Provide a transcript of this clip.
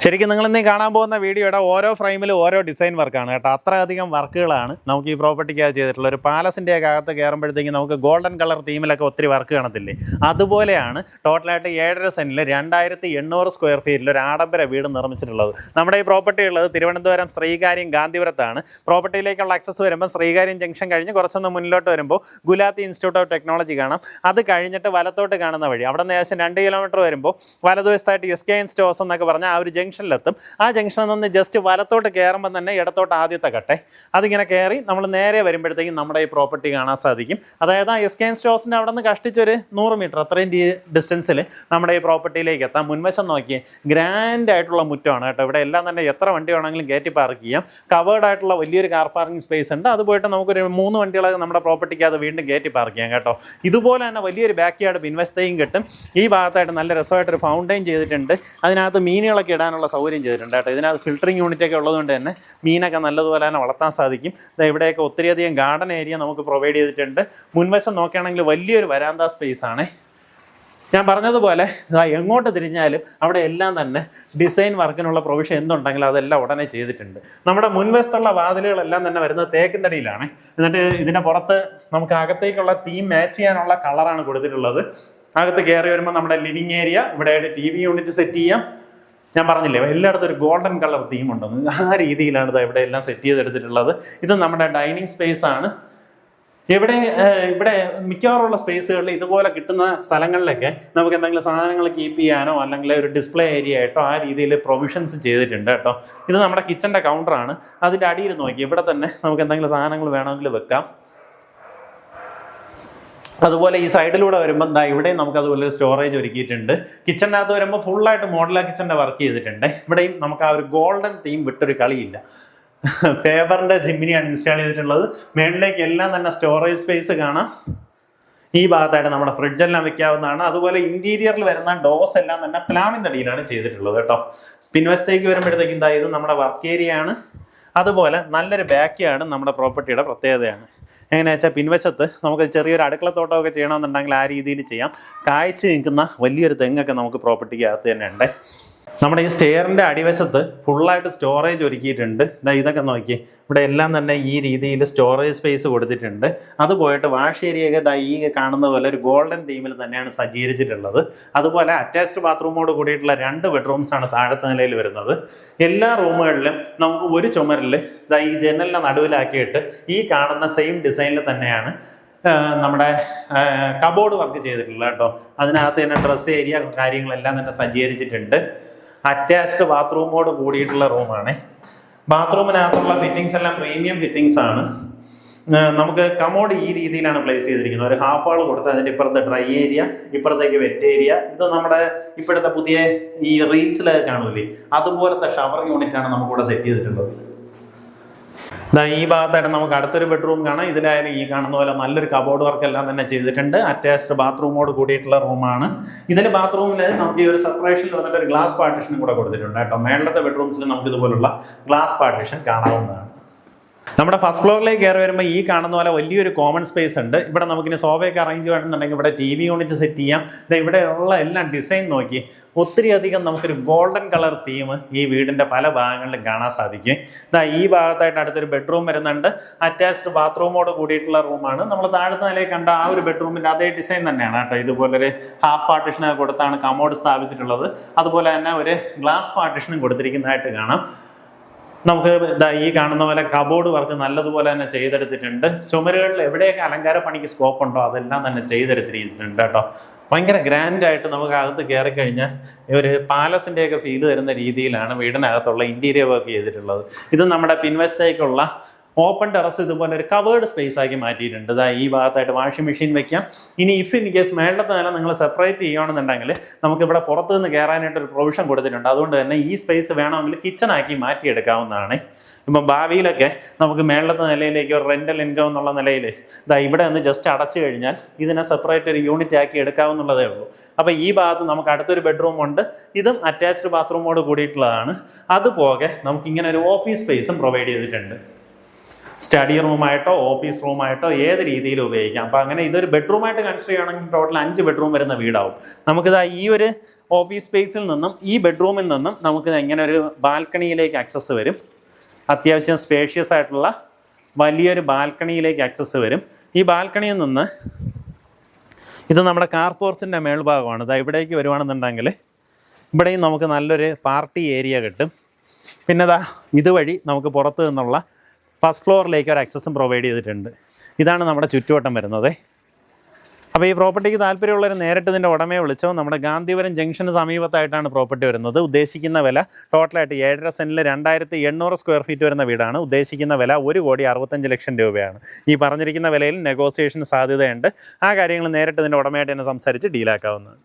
ശരിക്കും നിങ്ങൾ ഇന്ന് കാണാൻ പോകുന്ന വീഡിയോയുടെ ഓരോ ഫ്രെയിമിലും ഓരോ ഡിസൈൻ വർക്കാണ് കേട്ടോ. അത്രയധികം വർക്കുകളാണ് നമുക്ക് ഈ പ്രോപ്പർട്ടിക്ക് ചെയ്തിട്ടുള്ളത്. ഒരു പാലസിൻ്റെ അകത്ത് കയറുമ്പോഴത്തേക്കും നമുക്ക് ഗോൾഡൻ കളർ തീമിലൊക്കെ ഒത്തിരി വർക്ക് കാണത്തില്ലേ, അതുപോലെയാണ് ടോട്ടലായിട്ട് 7.5 സെൻറ്റിൽ 2800 സ്ക്വയർ ഫീറ്റിൽ ഒരു ആഡംബര വീട് നിർമ്മിച്ചിട്ടുള്ളത്. നമ്മുടെ ഈ പ്രോപ്പർട്ടി ഉള്ളത് തിരുവനന്തപുരം ശ്രീകാര്യം ഗാന്ധിപുരത്താണ്. പ്രോപ്പർട്ടിയിലേക്കുള്ള ആക്സസ് വരുമ്പോൾ ശ്രീകാര്യം ജംഗ്ഷൻ കഴിഞ്ഞ് കുറച്ചൊന്ന് മുന്നിലോട്ട് വരുമ്പോൾ ഗുലാത്തി ഇൻസ്റ്റിറ്റ്യൂട്ട് ഓഫ് ടെക്നോളജി കാണാം. അത് കഴിഞ്ഞിട്ട് വലത്തോട്ട് കാണുന്ന വഴി അവിടെ നിന്ന് ഏകദേശം 2 കിലോമീറ്റർ വരുമ്പോൾ വലതുവശത്തായിട്ട് SKN സ്റ്റോഴ്സ് എന്നൊക്കെ പറഞ്ഞാൽ ആ ഒരു ജംഗ്ഷനിലെത്തും. ആ ജംഗ്ഷനിൽ നിന്ന് ജസ്റ്റ് വലത്തോട്ട് കയറുമ്പോൾ തന്നെ ഇടത്തോട്ട് ആദ്യത്തെ കട്ടെ അതിങ്ങനെ കയറി നമ്മൾ നേരെ വരുമ്പോഴത്തേക്കും നമ്മുടെ ഈ പ്രോപ്പർട്ടി കാണാൻ സാധിക്കും. അതായത് ആ SKN സ്റ്റോഴ്സിൻ്റെ അവിടെ നിന്ന് കഷ്ടിച്ചൊരു 100 മീറ്റർ അത്രയും ഡിസ്റ്റൻസിൽ നമ്മുടെ ഈ പ്രോപ്പർട്ടിയിലേക്ക് എത്താം. മുൻവശം നോക്കിയേ, ഗ്രാൻഡ് ആയിട്ടുള്ള മുറ്റമാണ് കേട്ടോ. ഇവിടെ എല്ലാം തന്നെ എത്ര വണ്ടി വേണമെങ്കിലും കയറ്റി പാർക്ക് ചെയ്യാം. കവേർഡ് ആയിട്ടുള്ള വലിയൊരു കാർ പാർക്കിംഗ് സ്പേസ് ഉണ്ട്. അത് പോയിട്ട് നമുക്കൊരു 3 വണ്ടികളൊക്കെ നമ്മുടെ പ്രോപ്പർട്ടിക്ക് അത് വീണ്ടും കയറ്റി പാർക്ക് ചെയ്യാം കേട്ടോ. ഇതുപോലെ തന്നെ വലിയൊരു ബാക്ക് യാർഡ് പിൻവശത്തേക്കും കിട്ടും. ഈ ഭാഗത്തായിട്ട് നല്ല രസമായിട്ടൊരു ഫൗണ്ടൈൻ ചെയ്തിട്ടുണ്ട്. അതിനകത്ത് മീനുകളൊക്കെ ഇടാനുള്ള സൗകര്യം ചെയ്തിട്ടുണ്ട് കേട്ടോ. ഇതിനകത്ത് ഫിൽറ്ററിങ് യൂണിറ്റൊക്കെ ഉള്ളതുകൊണ്ട് തന്നെ മീനൊക്കെ നല്ലതുപോലെ തന്നെ വളർത്താൻ സാധിക്കും. ഇവിടെയൊക്കെ ഒത്തിരിയധികം ഗാർഡൻ ഏരിയ നമുക്ക് പ്രൊവൈഡ് ചെയ്തിട്ടുണ്ട്. മുൻവശം നോക്കുകയാണെങ്കിൽ വലിയൊരു വരാന്ത സ്പേസ് ആണ്. ഞാൻ പറഞ്ഞതുപോലെ എങ്ങോട്ട് തിരിഞ്ഞാലും അവിടെ എല്ലാം തന്നെ ഡിസൈൻ വർക്കിനുള്ള പ്രൊവിഷൻ എന്തുണ്ടെങ്കിലും അതെല്ലാം ഉടനെ ചെയ്തിട്ടുണ്ട്. നമ്മുടെ മുൻവശത്തുള്ള വാതിലുകളെല്ലാം തന്നെ വരുന്നത് തേക്കിൻതടിയിലാണ്. എന്നിട്ട് ഇതിൻ്റെ പുറത്ത് നമുക്ക് അകത്തേക്കുള്ള തീം മാച്ച് ചെയ്യാനുള്ള കളറാണ് കൊടുത്തിട്ടുള്ളത്. അകത്ത് കയറി വരുമ്പോൾ നമ്മുടെ ലിവിങ് ഏരിയ, ഇവിടെ TV യൂണിറ്റ് സെറ്റ് ചെയ്യാം. ഞാൻ പറഞ്ഞില്ലേ എല്ലായിടത്തും ഒരു ഗോൾഡൻ കളർ തീം ഉണ്ടെന്ന്, ആ രീതിയിലാണ് ഇത് ഇവിടെ എല്ലാം സെറ്റ് ചെയ്തെടുത്തിട്ടുള്ളത്. ഇത് നമ്മുടെ ഡൈനിങ് സ്പേസ് ആണ്. ഇവിടെ മിക്കവാറുള്ള സ്പേസുകളിൽ ഇതുപോലെ കിട്ടുന്ന സ്ഥലങ്ങളിലൊക്കെ നമുക്ക് എന്തെങ്കിലും സാധനങ്ങൾ കീപ്പ് ചെയ്യാനോ അല്ലെങ്കിൽ ഒരു ഡിസ്പ്ലേ ഏരിയ ആയിട്ടോ ആ രീതിയിൽ പ്രൊവിഷൻസ് ചെയ്തിട്ടുണ്ട് കേട്ടോ. ഇത് നമ്മുടെ കിച്ചൻ്റെ കൗണ്ടറാണ്. അതിൻ്റെ അടിയിൽ നോക്കി ഇവിടെ തന്നെ നമുക്ക് എന്തെങ്കിലും സാധനങ്ങൾ വേണമെങ്കിൽ വെക്കാം. അതുപോലെ ഈ സൈഡിലൂടെ വരുമ്പോൾ ഇവിടെയും നമുക്ക് അതുപോലെ ഒരു സ്റ്റോറേജ് ഒരുക്കിയിട്ടുണ്ട്. കിച്ചണിനകത്ത് വരുമ്പോൾ ഫുള്ളായിട്ട് മോഡലാ കിച്ചൻ്റെ വർക്ക് ചെയ്തിട്ടുണ്ട്. ഇവിടെയും നമുക്ക് ആ ഒരു ഗോൾഡൻ തീം വിട്ടൊരു കളിയില്ല. ഫേബറിൻ്റെ ജിമ്മിനിയാണ് ഇൻസ്റ്റാൾ ചെയ്തിട്ടുള്ളത്. മേളിലേക്ക് എല്ലാം തന്നെ സ്റ്റോറേജ് സ്പേസ് കാണാം. ഈ ഭാഗത്തായിട്ട് നമ്മുടെ ഫ്രിഡ്ജെല്ലാം വെക്കാവുന്നതാണ്. അതുപോലെ ഇന്റീരിയറിൽ വരുന്ന ഡോസ് എല്ലാം തന്നെ പ്ലാമിൻ തടിയിലാണ് ചെയ്തിട്ടുള്ളത് കേട്ടോ. പിൻവശത്തേക്ക് വരുമ്പോഴത്തേക്കും ഇത് നമ്മുടെ വർക്ക് ഏരിയ ആണ്. അതുപോലെ നല്ലൊരു ബാക്ക് യാർഡ് നമ്മുടെ പ്രോപ്പർട്ടിയുടെ പ്രത്യേകതയാണ്. എങ്ങനെയാ വെച്ചാൽ പിൻവശത്ത് നമുക്ക് ചെറിയൊരു അടുക്കളത്തോട്ടമൊക്കെ ചെയ്യണമെന്നുണ്ടെങ്കിൽ ആ രീതിയിൽ ചെയ്യാം. കായ്ച്ച് നിൽക്കുന്ന വലിയൊരു തെങ്ങൊക്കെ നമുക്ക് പ്രോപ്പർട്ടിക്ക് അകത്ത് തന്നെ ഉണ്ട്. നമ്മുടെ ഈ സ്റ്റെയറിൻ്റെ അടിവശത്ത് ഫുള്ളായിട്ട് സ്റ്റോറേജ് ഒരുക്കിയിട്ടുണ്ട്. ഇതൊക്കെ നോക്കി, ഇവിടെ എല്ലാം തന്നെ ഈ രീതിയിൽ സ്റ്റോറേജ് സ്പേസ് കൊടുത്തിട്ടുണ്ട്. അത് പോയിട്ട് വാഷ് ഏരിയയൊക്കെ ഈ കാണുന്ന പോലെ ഒരു ഗോൾഡൻ തീമിൽ തന്നെയാണ് സജ്ജീകരിച്ചിട്ടുള്ളത്. അതുപോലെ അറ്റാച്ച്ഡ് ബാത്റൂമോട് കൂടിയിട്ടുള്ള 2 ബെഡ്റൂംസാണ് താഴത്തെ നിലയിൽ വരുന്നത്. എല്ലാ റൂമുകളിലും നമുക്ക് ഒരു ചുമരിൽ ഈ ജനലിനെ നടുവിലാക്കിയിട്ട് ഈ കാണുന്ന സെയിം ഡിസൈനിൽ തന്നെയാണ് നമ്മുടെ കബോർഡ് വർക്ക് ചെയ്തിട്ടുള്ളത് കേട്ടോ. അതിനകത്ത് തന്നെ ഡ്രസ് ഏരിയ കാര്യങ്ങളെല്ലാം തന്നെ സജ്ജീകരിച്ചിട്ടുണ്ട്. അറ്റാച്ച്ഡ് ബാത്റൂമോട് കൂടിയിട്ടുള്ള റൂമാണ്. ബാത്റൂമിനകത്തുള്ള ഫിറ്റിങ്സ് എല്ലാം പ്രീമിയം ഫിറ്റിങ്സ് ആണ്. നമുക്ക് കമോഡ് ഈ രീതിയിലാണ് പ്ലേസ് ചെയ്തിരിക്കുന്നത്. ഒരു ഹാഫ് വാൾ കൊടുത്ത് അതിൻ്റെ ഇപ്പുറത്തെ ഡ്രൈ ഏരിയ, ഇപ്പുറത്തേക്ക് വെറ്റ് ഏരിയ. ഇത് നമ്മുടെ ഇപ്പോഴത്തെ പുതിയ ഈ റീൽസിലൊക്കെ കാണൂലേ, അതുപോലത്തെ ഷവർ യൂണിറ്റ് ആണ് നമുക്കിവിടെ സെറ്റ് ചെയ്തിട്ടുള്ളത്. ഈ ഭാഗത്തായിട്ട് നമുക്ക് അടുത്തൊരു ബെഡ്റൂം കാണാം. ഇതിലായാലും ഈ കാണുന്ന പോലെ നല്ലൊരു കബോർഡ് വർക്ക് എല്ലാം തന്നെ ചെയ്തിട്ടുണ്ട്. അറ്റാച്ച്ഡ് ബാത്റൂമോട് കൂടിയിട്ടുള്ള റൂമാണ്. ഇതിൽ ബാത്റൂമിൽ നമുക്ക് ഈ ഒരു സെപ്പറേഷനിൽ വന്നിട്ട് ഒരു ഗ്ലാസ് പാർട്ടീഷനും കൂടെ കൊടുത്തിട്ടുണ്ട് കേട്ടോ. മേളത്തെ ബെഡ്റൂംസിൽ നമുക്ക് ഇതുപോലുള്ള ഗ്ലാസ് പാർട്ടീഷൻ കാണാവുന്നതാണ്. നമ്മുടെ ഫസ്റ്റ് ഫ്ലോറിലേക്ക് കയറി വരുമ്പോൾ ഈ കാണുന്ന പോലെ വലിയൊരു കോമൺ സ്പേസ് ഉണ്ട്. ഇവിടെ നമുക്കിനി സോഫയൊക്കെ അറേഞ്ച് ചെയ്യണമെന്നുണ്ടെങ്കിൽ ഇവിടെ TV യൂണിറ്റ് സെറ്റ് ചെയ്യാം. ഇവിടെ ഉള്ള എല്ലാം ഡിസൈൻ നോക്കി ഒത്തിരി അധികം നമുക്കൊരു ഗോൾഡൻ കളർ തീം ഈ വീടിൻ്റെ പല ഭാഗങ്ങളിലും കാണാൻ സാധിക്കും. ഈ ഭാഗത്തായിട്ട് അടുത്തൊരു ബെഡ്റൂം വരുന്നുണ്ട്. അറ്റാച്ച്ഡ് ബാത്റൂമോട് കൂടിയിട്ടുള്ള റൂമാണ്. നമ്മൾ താഴത്തെ നിലയിൽ കണ്ട ആ ഒരു ബെഡ്റൂമിൻ്റെ അതേ ഡിസൈൻ തന്നെയാണ് കേട്ടോ. ഇതുപോലൊരു ഹാഫ് പാർട്ടീഷനൊക്കെ കൊടുത്താണ് കമോഡ് സ്ഥാപിച്ചിട്ടുള്ളത്. അതുപോലെ തന്നെ ഒരു ഗ്ലാസ് പാർട്ടീഷനും കൊടുത്തിരിക്കുന്നതായിട്ട് കാണാം. നമുക്ക് ഈ കാണുന്ന പോലെ കബോർഡ് വർക്ക് നല്ലതുപോലെ തന്നെ ചെയ്തെടുത്തിട്ടുണ്ട്. ചുമരുകളിൽ എവിടെയൊക്കെ അലങ്കാര പണിക്ക് സ്കോപ്പ് ഉണ്ടോ അതെല്ലാം തന്നെ ചെയ്തെടുത്തിട്ടുണ്ട് കേട്ടോ. ഭയങ്കര ഗ്രാൻഡായിട്ട് നമുക്ക് അകത്ത് കയറി കഴിഞ്ഞാൽ ഒരു പാലസിൻ്റെയൊക്കെ ഫീൽ തരുന്ന രീതിയിലാണ് വീടിനകത്തുള്ള ഇൻറ്റീരിയർ വർക്ക് ചെയ്തിട്ടുള്ളത്. ഇത് നമ്മുടെ പിൻവശത്തേക്കുള്ള ഓപ്പൺ ടെറസ് ഇതുപോലെ ഒരു കവേർഡ് സ്പേസ് ആക്കി മാറ്റിയിട്ടുണ്ട്. ഈ ഭാഗത്തായിട്ട് വാഷിംഗ് മെഷീൻ വെക്കാം. ഇനി ഇൻ കേസ് മേളത്തെ നില നിങ്ങൾ സെപ്പറേറ്റ് ചെയ്യുകയാണെന്നുണ്ടെങ്കിൽ നമുക്കിവിടെ പുറത്തു നിന്ന് കയറാനായിട്ടൊരു പ്രൊവിഷൻ കൊടുത്തിട്ടുണ്ട്. അതുകൊണ്ട് തന്നെ ഈ സ്പേസ് വേണമെങ്കിൽ കിച്ചണാക്കി മാറ്റിയെടുക്കാവുന്നതാണ്. ഇപ്പം ഭാവിയിലൊക്കെ നമുക്ക് മേളത്തെ നിലയിലേക്ക് ഒരു റെൻ്റൽ ഇൻകം എന്നുള്ള നിലയിൽ ഇവിടെ ഒന്ന് ജസ്റ്റ് അടച്ചു കഴിഞ്ഞാൽ ഇതിനെ സെപ്പറേറ്റ് ഒരു യൂണിറ്റ് ആക്കി എടുക്കാവുന്നതേ ഉള്ളൂ. അപ്പോൾ ഈ ഭാഗത്ത് നമുക്ക് അടുത്തൊരു ബെഡ്റൂം ഉണ്ട്. ഇതും അറ്റാച്ച്ഡ് ബാത്റൂമോട് കൂടിയിട്ടുള്ളതാണ്. അതുപോലെ നമുക്കിങ്ങനെ ഒരു ഓഫീസ് സ്പേസും പ്രൊവൈഡ് ചെയ്തിട്ടുണ്ട്. സ്റ്റഡി റൂമായിട്ടോ ഓഫീസ് റൂമായിട്ടോ ഏത് രീതിയിലും ഉപയോഗിക്കാം. അപ്പോൾ അങ്ങനെ ഇതൊരു ബെഡ്റൂമായിട്ട് കൺസിഡർ ചെയ്യുകയാണെങ്കിൽ ടോട്ടൽ 5 ബെഡ്റൂം വരുന്ന വീടാവും. നമുക്കിത് ഈ ഒരു ഓഫീസ് സ്പേസിൽ നിന്നും ഈ ബെഡ്റൂമിൽ നിന്നും നമുക്ക് ഇങ്ങനെ ഒരു ബാൽക്കണിയിലേക്ക് ആക്സസ് വരും. അത്യാവശ്യം സ്പേഷ്യസ് ആയിട്ടുള്ള വലിയൊരു ബാൽക്കണിയിലേക്ക് ആക്സസ് വരും. ഈ ബാൽക്കണിയിൽ നിന്ന് ഇത് നമ്മുടെ കാർ പോർച്ചിൻ്റെ മേൽഭാഗമാണ്. ഇതാ ഇവിടേക്ക് വരുവാണെന്നുണ്ടെങ്കിൽ ഇവിടെയും നമുക്ക് നല്ലൊരു പാർട്ടി ഏരിയ കിട്ടും. പിന്നെ ഇതുവഴി നമുക്ക് പുറത്ത് നിന്നുള്ള ഫസ്റ്റ് ഫ്ലോറിലേക്ക് ഒരു ആക്സസും പ്രൊവൈഡ് ചെയ്തിട്ടുണ്ട്. ഇതാണ് നമ്മുടെ ചുറ്റുവട്ടം വരുന്നത്. അപ്പോൾ ഈ പ്രോപ്പർട്ടിക്ക് താല്പര്യമുള്ളവർ നേരിട്ട് ഇതിൻ്റെ ഉടമയെ വിളിച്ചോ. നമ്മുടെ ഗാന്ധിപുരം ജംഗ്ഷന് സമീപത്തായിട്ടാണ് പ്രോപ്പർട്ടി വരുന്നത്. ഉദ്ദേശിക്കുന്ന വില ടോട്ടലായിട്ട് 7.5 സെൻറ്റിൽ 2800 സ്ക്വയർ ഫീറ്റ് വരുന്ന വീടാണ്. ഉദ്ദേശിക്കുന്ന വില 1,65,00,000 രൂപയാണ്. ഈ പറഞ്ഞിരിക്കുന്ന വിലയിൽ നെഗോസിയേഷന് സാധ്യതയുണ്ട്. ആ കാര്യങ്ങൾ നേരിട്ട് ഇതിൻ്റെ ഉടമയായിട്ട് തന്നെ സംസാരിച്ച് ഡീലാക്കാവുന്നതാണ്.